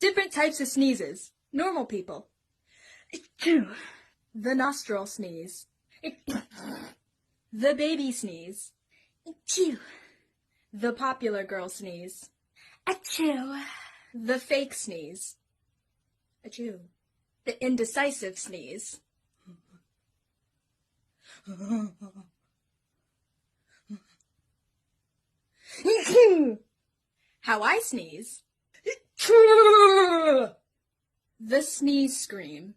Different types of sneezes. Normal people. Achoo. The nostril sneeze. The baby sneeze. Achoo. The popular girl sneeze. Achoo. The fake sneeze. Achoo. The indecisive sneeze. How I sneeze. The sneeze scream.